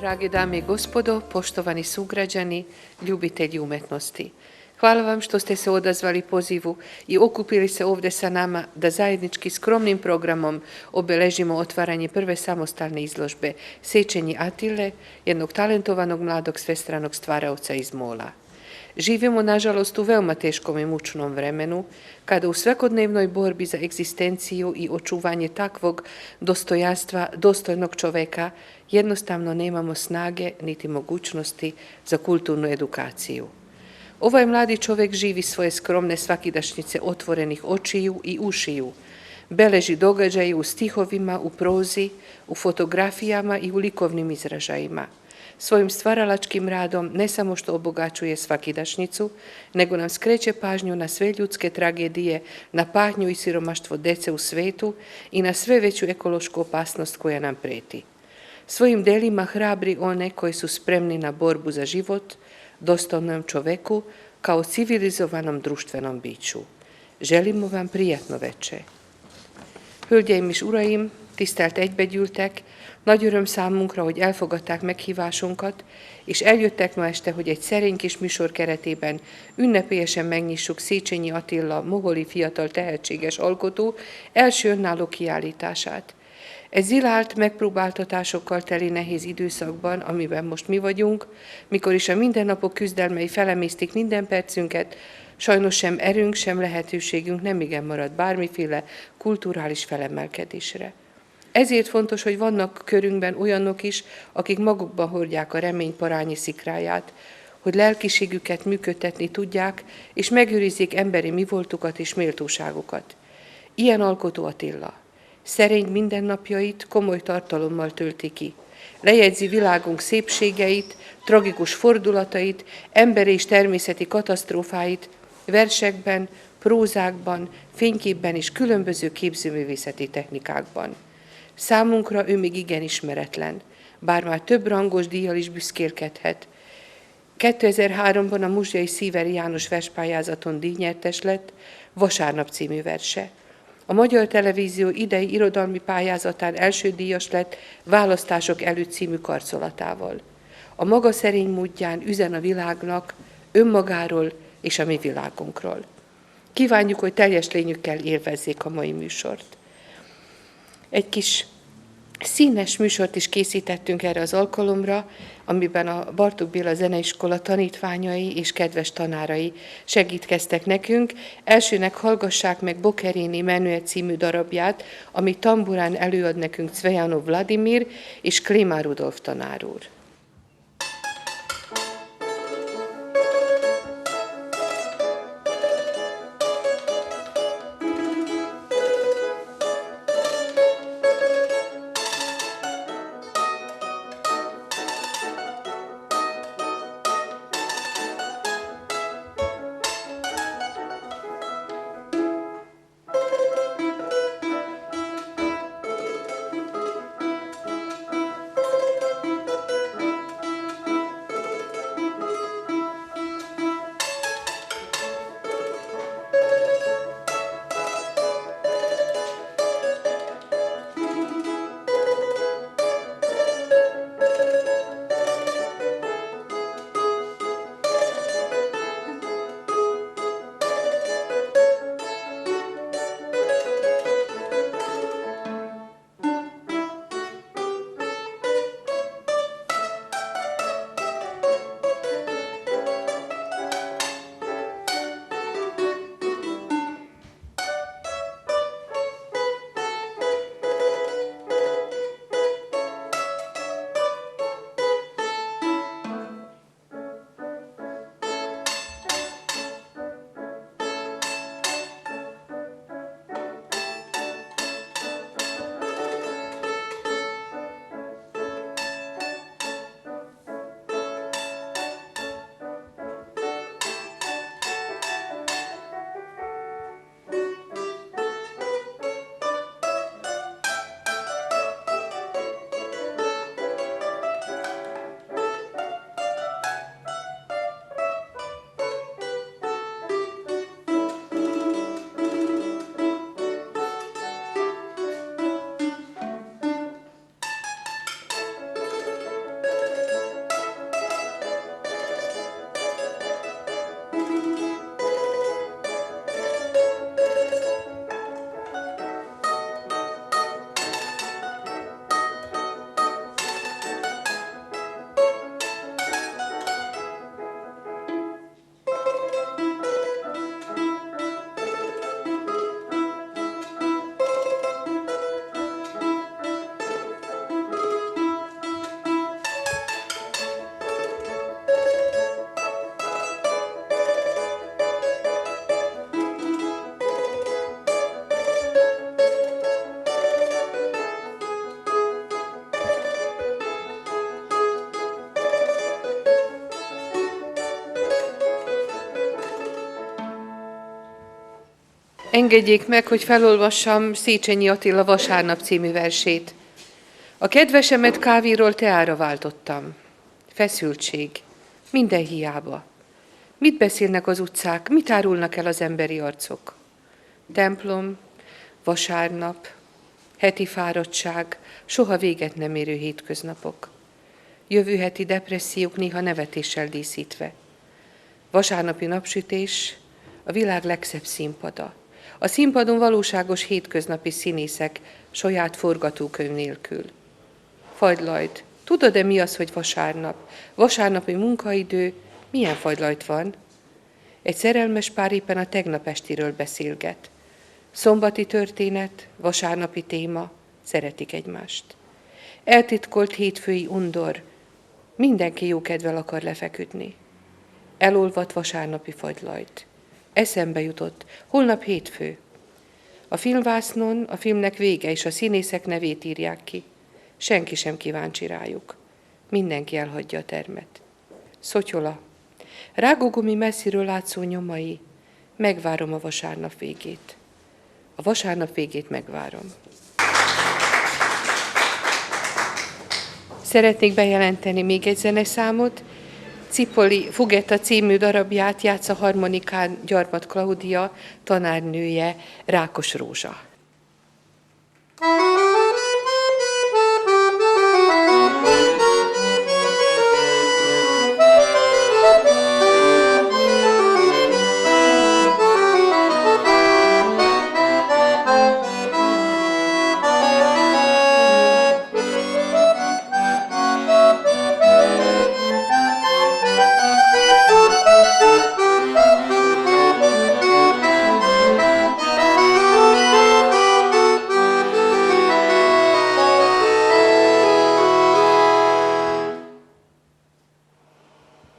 Drage dame i gospodo, poštovani sugrađani, ljubitelji umetnosti. Hvala vam što ste se odazvali pozivu i okupili se ovdje sa nama da zajednički skromnim programom obeležimo otvaranje prve samostalne izložbe Sečenji Atile, jednog talentovanog mladog svestranog stvaraoca iz Mola. Živimo, nažalost, u veoma teškom i mučnom vremenu, kada u svakodnevnoj borbi za egzistenciju i očuvanje takvog dostojanstva, dostojnog čoveka, jednostavno nemamo snage niti mogućnosti za kulturnu edukaciju. Ovaj mladi čovjek živi svoje skromne svakidašnjice otvorenih očiju i ušiju, beleži događaje u stihovima, u prozi, u fotografijama i u likovnim izražajima. Svojim stvaralačkim radom ne samo što obogaćuje svakidašnjicu, nego nam skreće pažnju na sve ljudske tragedije, na patnju i siromaštvo dece u svetu i na sve veću ekološku opasnost koja nam preti. Svojim delima hrabri one koji su spremni na borbu za život, dostojnom čoveku kao civilizovanom društvenom biću. Želimo vam prijatno vecse. Hölgyeim és uraim, tisztelt egybegyűltek, nagy öröm számunkra, hogy elfogadták meghívásunkat, és eljöttek ma este, hogy egy szerény kis műsor keretében ünnepélyesen megnyissuk Széchenyi Attila moholi fiatal tehetséges alkotó első önálló kiállítását. Egy zilált megpróbáltatásokkal teli nehéz időszakban, amiben most mi vagyunk, mikor is a mindennapok küzdelmei felemésztik minden percünket, sajnos sem erőnk, sem lehetőségünk nemigen marad bármiféle kulturális felemelkedésre. Ezért fontos, hogy vannak körünkben olyanok is, akik magukban hordják a remény parányi szikráját, hogy lelkiségüket működtetni tudják, és megőrizzék emberi mivoltukat és méltóságukat. Ilyen alkotó Attila. Szerény mindennapjait komoly tartalommal tölti ki. Lejegyzi világunk szépségeit, tragikus fordulatait, emberi és természeti katasztrófáit, versekben, prózákban, fényképben és különböző képzőművészeti technikákban. Számunkra ő még igen ismeretlen, bár már több rangos díjjal is büszkélkedhet. 2003-ban a Muzsjai Szíveri János verspályázaton díjnyertes lett Vasárnap című verse. A Magyar Televízió idei irodalmi pályázatán első díjas lett Választások előtt című karcolatával. A maga szerény módján üzen a világnak önmagáról és a mi világunkról. Kívánjuk, hogy teljes lényükkel élvezzék a mai műsort. Egy kis színes műsort is készítettünk erre az alkalomra, amiben a Bartók Béla Zeneiskola tanítványai és kedves tanárai segítkeztek nekünk. Elsőnek hallgassák meg Bokerini Menüet című darabját, amit tamburán előad nekünk Cvejanov Vladimir és Klémár Rudolf tanár úr. Engedjék meg, hogy felolvassam Széchenyi Attila Vasárnap című versét. A kedvesemet kávéról teára váltottam. Feszültség. Minden hiába. Mit beszélnek az utcák, mit árulnak el az emberi arcok? Templom, vasárnap, heti fáradtság, soha véget nem érő hétköznapok. Jövő heti depressziók néha nevetéssel díszítve. Vasárnapi napsütés, a világ legszebb színpada. A színpadon valóságos hétköznapi színészek, saját forgatókönyv nélkül. Fagylajt, tudod-e mi az, hogy vasárnap? Vasárnapi munkaidő, milyen fagylajt van? Egy szerelmes pár éppen a tegnap estiről beszélget. Szombati történet, vasárnapi téma, szeretik egymást. Eltitkolt hétfői undor, mindenki jókedvel akar lefeküdni. Elolvadt vasárnapi fagylajt. Eszembe jutott, holnap hétfő. A filmvásznon a filmnek vége, és a színészek nevét írják ki. Senki sem kíváncsi rájuk. Mindenki elhagyja a termet. Szotyola. Rágógumi messziről látszó nyomai. Megvárom a vasárnap végét. A vasárnap végét megvárom. Szeretnék bejelenteni még egy zeneszámot. Cipoli Fugetta című darabját játsza harmonikán Gyarmat Klaudia, tanárnője, Rákos Rózsa.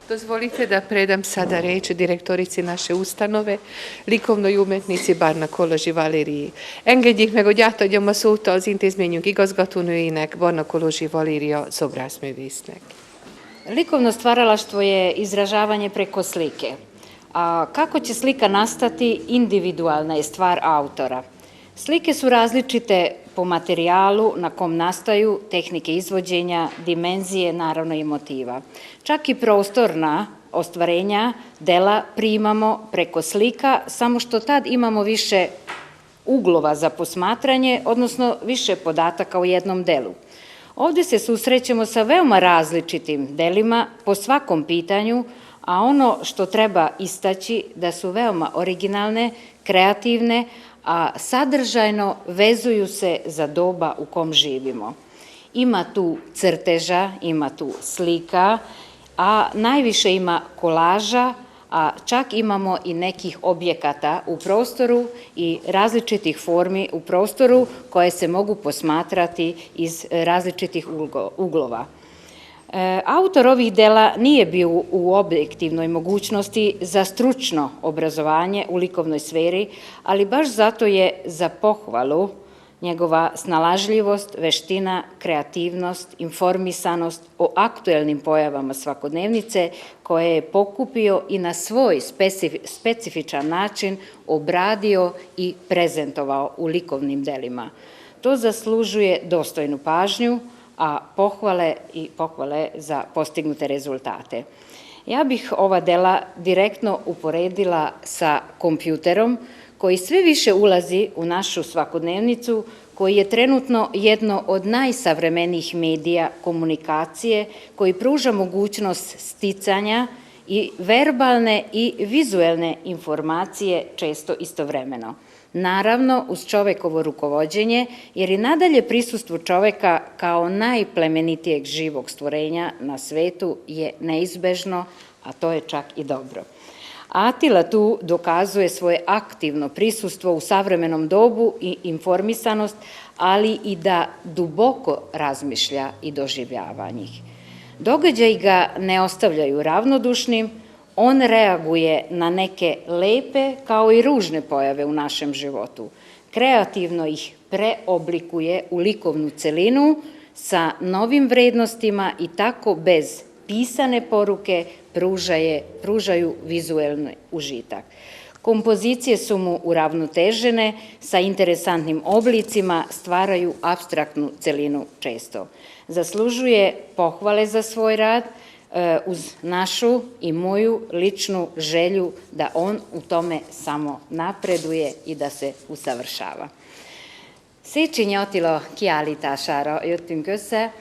Dozvolite da predam sada reč direktorici naše ustanove, likovnoj umetnici Barna Kolozsi Valériji. Engedjék meg, hogy átadjam a szót az intézményünk igazgatónőjének, Barna Kolozsi Valéria szobrászművésznek. Likovno stvaralaštvo je izražavanje preko slike. A kako će slika nastati, individualna je stvar autora. Slike su različite po materijalu na kom nastaju, tehnike izvođenja, dimenzije, naravno i motiva. Čak i prostorna ostvarenja dela primamo preko slika, samo što tad imamo više uglova za posmatranje, odnosno više podataka u jednom delu. Ovdje se susrećemo sa veoma različitim delima po svakom pitanju, a ono što treba istaći da su veoma originalne, kreativne, a sadržajno vezuju se za doba u kom živimo. Ima tu crteža, ima tu slika, a najviše ima kolaža, a čak imamo i nekih objekata u prostoru i različitih formi u prostoru koje se mogu posmatrati iz različitih uglova. Autor ovih dela nije bio u objektivnoj mogućnosti za stručno obrazovanje u likovnoj sferi, ali baš zato je za pohvalu njegova snalažljivost, veština, kreativnost, informisanost o aktuelnim pojavama svakodnevnice koje je pokupio i na svoj specifičan način obradio i prezentovao u likovnim delima. To zaslužuje dostojnu pažnju, a pohvale za postignute rezultate. Ja bih ova dela direktno uporedila sa kompjuterom koji sve više ulazi u našu svakodnevnicu, koji je trenutno jedno od najsavremenijih medija komunikacije, koji pruža mogućnost sticanja i verbalne i vizuelne informacije često istovremeno. Naravno, uz čovekovo rukovođenje, jer i nadalje prisustvo čoveka kao najplemenitijeg živog stvorenja na svetu je neizbežno, a to je čak i dobro. Atila tu dokazuje svoje aktivno prisustvo u savremenom dobu i informisanost, ali i da duboko razmišlja i doživljava njih. Događaji ga ne ostavljaju ravnodušnim, on reaguje na neke lepe kao i ružne pojave u našem životu. Kreativno ih preoblikuje u likovnu celinu sa novim vrednostima i tako bez pisane poruke pružaju vizuelni užitak. Kompozicije su mu uravnotežene, sa interesantnim oblicima, stvaraju apstraktnu celinu često. Zaslužuje pohvale za svoj rad, uz našu i moju ličnu želju da on u tome samo napreduje i da se usavršava. Széchenyi Attila kiállítására jöttünk össze.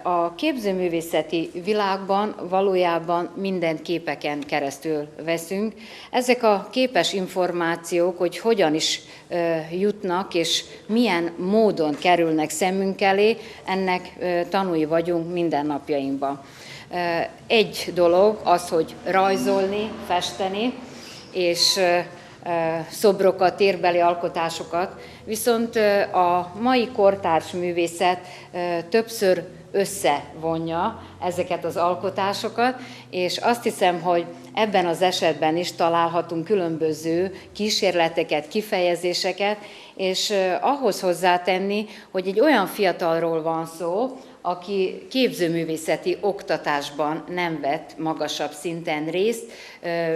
A képzőművészeti világban valójában mindent képeken keresztül veszünk. Ezek a képes információk, hogy hogyan is jutnak és milyen módon kerülnek szemünk elé, ennek tanúi vagyunk mindennapjainkban. Egy dolog az, hogy rajzolni, festeni, és szobrokat, térbeli alkotásokat, viszont a mai kortárs művészet többször összevonja ezeket az alkotásokat, és azt hiszem, hogy ebben az esetben is találhatunk különböző kísérleteket, kifejezéseket, és ahhoz hozzátenni, hogy egy olyan fiatalról van szó, aki képzőművészeti oktatásban nem vett magasabb szinten részt,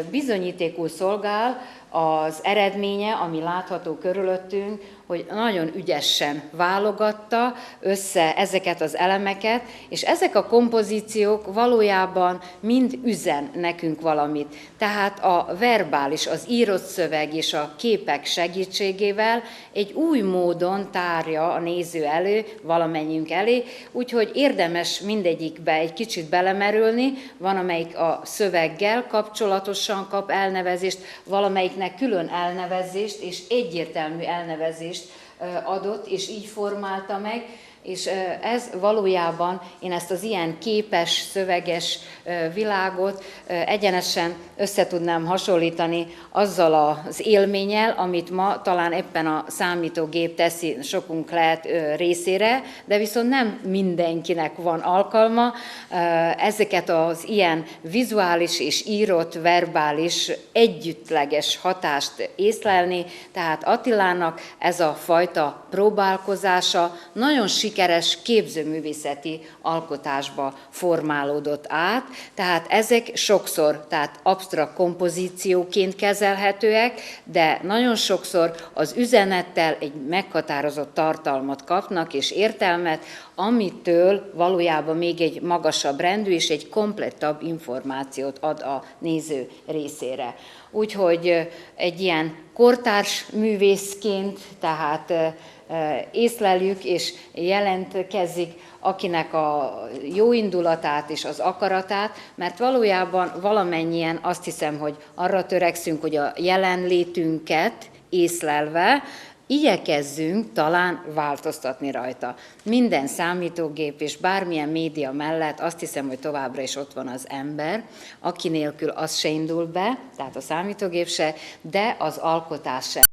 bizonyítékul szolgál az eredménye, ami látható körülöttünk, hogy nagyon ügyesen válogatta össze ezeket az elemeket, és ezek a kompozíciók valójában mind üzen nekünk valamit. Tehát a verbális, az írott szöveg és a képek segítségével egy új módon tárja a néző elő, valamennyiünk elé, úgyhogy érdemes mindegyikbe egy kicsit belemerülni, van amelyik a szöveggel kapcsolatosan kap elnevezést, valamelyiknek külön elnevezést és egyértelmű elnevezést adott, és így formálta meg, és ez valójában, én ezt az ilyen képes, szöveges világot egyenesen össze tudnám hasonlítani azzal az élménnyel, amit ma talán éppen a számítógép teszi sokunk lehet részére, de viszont nem mindenkinek van alkalma ezeket az ilyen vizuális és írott, verbális, együttleges hatást észlelni, tehát Attilának ez a fajta próbálkozása nagyon sikeres képzőművészeti alkotásba formálódott át, tehát ezek sokszor tehát absztrakt kompozícióként kezelhetőek, de nagyon sokszor az üzenettel egy meghatározott tartalmat kapnak és értelmet, amitől valójában még egy magasabb rendű és egy komplettabb információt ad a néző részére. Úgyhogy egy ilyen kortárs művészként, tehát észleljük és jelentkezik akinek a jó indulatát és az akaratát, mert valójában valamennyien azt hiszem, hogy arra törekszünk, hogy a jelenlétünket észlelve igyekezzünk talán változtatni rajta. Minden számítógép és bármilyen média mellett azt hiszem, hogy továbbra is ott van az ember, aki nélkül az se indul be, tehát a számítógép se, de az alkotás se.